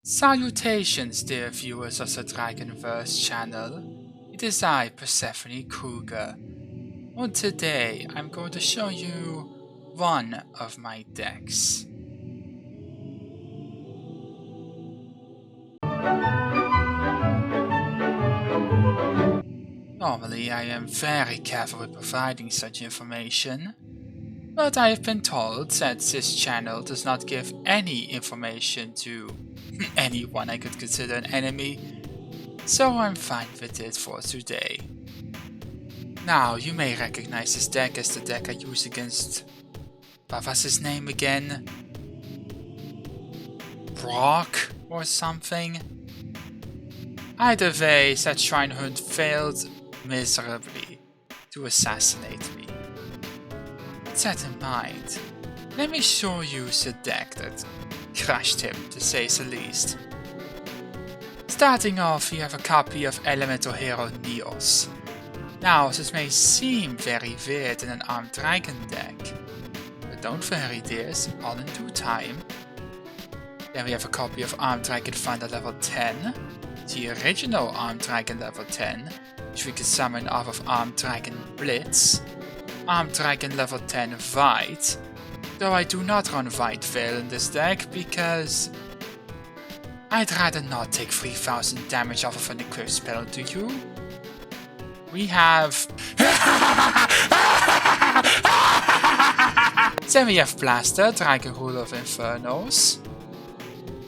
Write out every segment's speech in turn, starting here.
Salutations, dear viewers of the Dragonverse channel. It is I, Persephone Kruger. And today I'm going to show you one of my decks. Normally I am very careful with providing such information, but I have been told that this channel does not give any information to anyone I could consider an enemy, so I'm fine with it for today. Now, you may recognize this deck as the deck I used against... what was his name again? Brock or something? Either way, that shrine hunt failed miserably to assassinate me. With that in mind, let me show you the deck that crushed him, to say the least. Starting off, we have a copy of Elemental Hero Neos. Now, this may seem very weird in an Armed Dragon deck, but don't worry dears, all in due time. Then we have a copy of Armed Dragon Thunder level 10, the original Armed Dragon level 10, which we can summon off of Armed Dragon Blitz, Armed Dragon level 10 White, though I do not run White Veil in this deck because I'd rather not take 3000 damage off of an equipped spell, do you? We have... Then we have Blaster, Dragon Ruler of Infernos,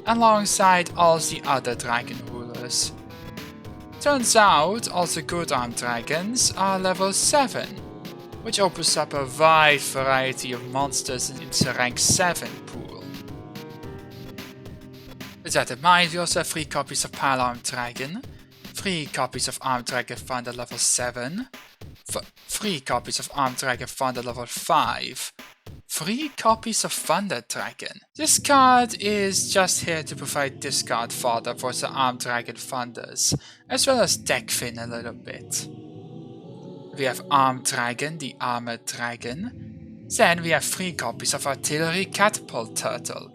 alongside all the other Dragon Rulers. Turns out, all the good armed dragons are level 7, which opens up a wide variety of monsters in the rank 7 pool. With that in mind, we also have 3 copies of Pile Armed Dragon, 3 copies of Armed Dragon Thunder level 7, 3 copies of Armed Dragon Thunder level 5, 3 copies of Thunder Dragon. This card is just here to provide discard fodder for the Armed Dragon Thunders, as well as deck fin a little bit. We have Armed Dragon, the Armored Dragon. Then we have 3 copies of Artillery Catapult Turtle.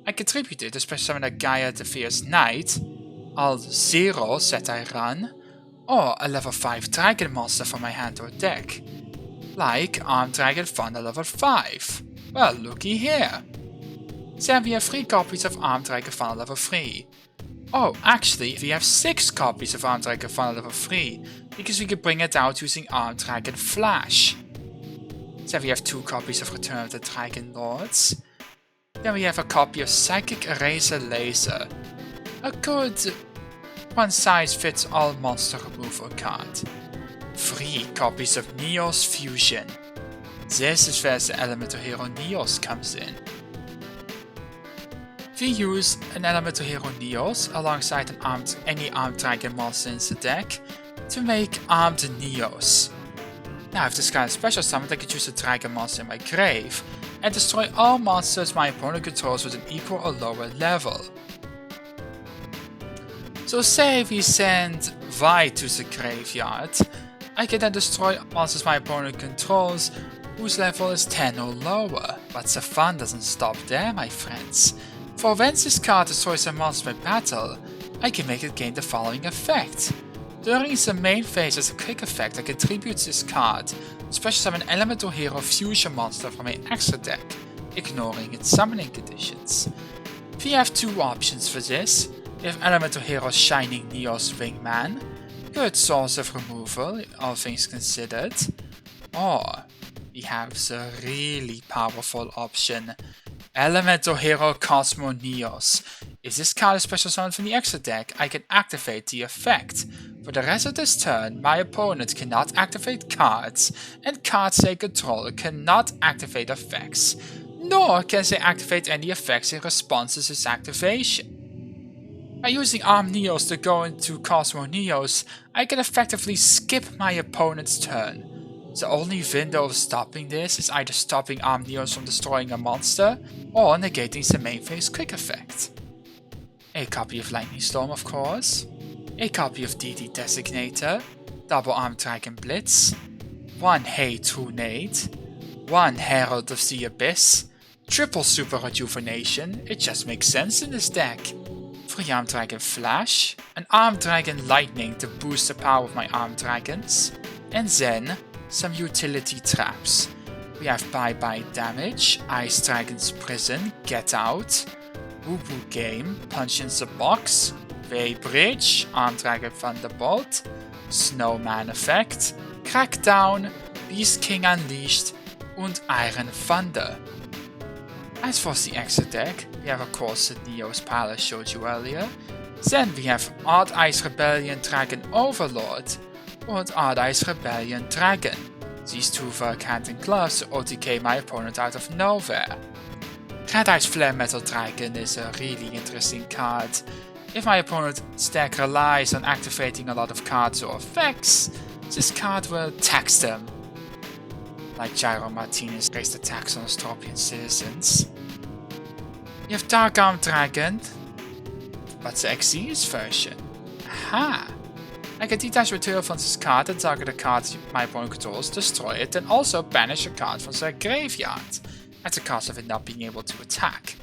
I contributed to Special Summoner Gaia the Fierce Knight, all zeros that I run, or a level 5 Dragon monster from my hand or deck, like Armed Dragon Thunder level 5. Well, looky here. Then we have 3 copies of Armed Dragon Thunder level 3. Oh, actually, we have 6 copies of Armed Dragon Thunder level 3, because we can bring it out using Armed Dragon Flash. Then we have 2 copies of Return of the Dragon Lords. Then we have a copy of Psychic Eraser Laser, a good one-size-fits-all monster removal card. 3 copies of Neos Fusion. This is where the Elemental Hero Neos comes in. We use an Elemental Hero Neos alongside any Armed Dragon monster in the deck to make Armed Neos. Now if this card is special summoned, I can choose a Dragon monster in my grave and destroy all monsters my opponent controls with an equal or lower level. So say we send White to the graveyard, I can then destroy monsters my opponent controls whose level is 10 or lower. But the fun doesn't stop there, my friends. For when this card destroys a monster by battle, I can make it gain the following effect. During the main phase as a quick effect, I contribute this card, special summon Elemental Hero Fusion monster from my extra deck, ignoring its summoning conditions. We have 2 options for this. We have Elemental Hero Shining Neos Wingman, good source of removal, all things considered. Or we have the really powerful option, Elemental Hero Cosmo Neos. If this card is special summoned from the extra deck, I can activate the effect. For the rest of this turn, my opponent cannot activate cards, and cards they control cannot activate effects, nor can they activate any effects in response to this activation. By using Armed Neos to go into Cosmo Neos, I can effectively skip my opponent's turn. The only window of stopping this is either stopping Armed Neos from destroying a monster, or negating the main phase quick effect. A copy of Lightning Storm, of course, a copy of DD Designator, double Armed Dragon Blitz, 1 Hate Runade, 1 Herald of the Abyss, triple Super Rejuvenation, it just makes sense in this deck, 3 Armed Dragon Flash, an Armed Dragon Lightning to boost the power of my Armed Dragons, and then some utility traps. We have Bye Bye Damage, Ice Dragon's Prison, Get Out, Woo Woo Game, Punch in the Box, Way Bridge, Armed Dragon Thunderbolt, Snowman Effect, Crackdown, Beast King Unleashed, und Iron Thunder. As for the extra deck, we have of course the Neo's Palace showed you earlier. Then we have Art Ice Rebellion Dragon Overlord and Art Ice Rebellion Dragon. These two work hand in glove to OTK my opponent out of nowhere. Red Ice Flare Metal Dragon is a really interesting card. If my opponent's deck relies on activating a lot of cards or effects, this card will tax them. Like Gyro Martinez raised the tax on Astropian citizens. You have Dark Armed Dragon, but the Xyz version. Aha! I can detach material from this card and target a card my opponent controls, destroy it, and also banish a card from their graveyard, at the cost of it not being able to attack.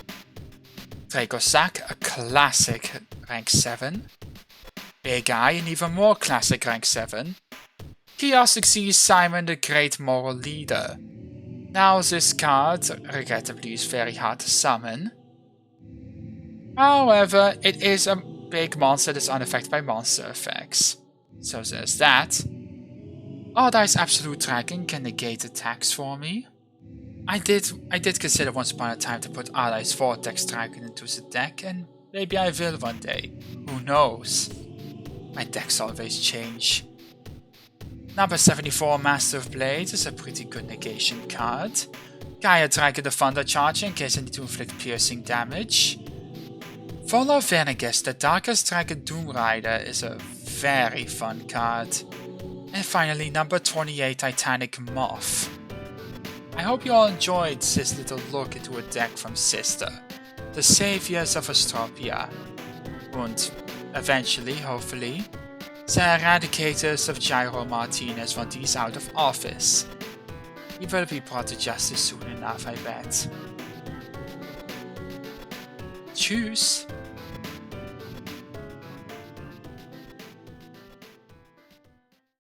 Dracosac, a classic rank 7. Big Eye, an even more classic rank 7. Chaotic Sea Simon, the Great Moral Leader. Now this card, regrettably, is very hard to summon. However, it is a big monster that's unaffected by monster effects. So there's that. Ardai's Absolute Dragon can negate attacks for me. I did consider once upon a time to put Ardai's Vortex Dragon into the deck, and maybe I will one day. Who knows? My decks always change. Number 74, Master of Blades, is a pretty good negation card. Gaia Dragon the Thunder Charger in case I need to inflict piercing damage. Follow Venegas, the Darkest Dragon Doom Rider, is a very fun card. And finally, number 28, Titanic Moth. I hope you all enjoyed this little look into a deck from Sister, the Saviors of Astropia, and eventually, hopefully, the Eradicators of Gyro Martinez when he's out of office. He will be brought to justice soon enough, I bet. Tschüss!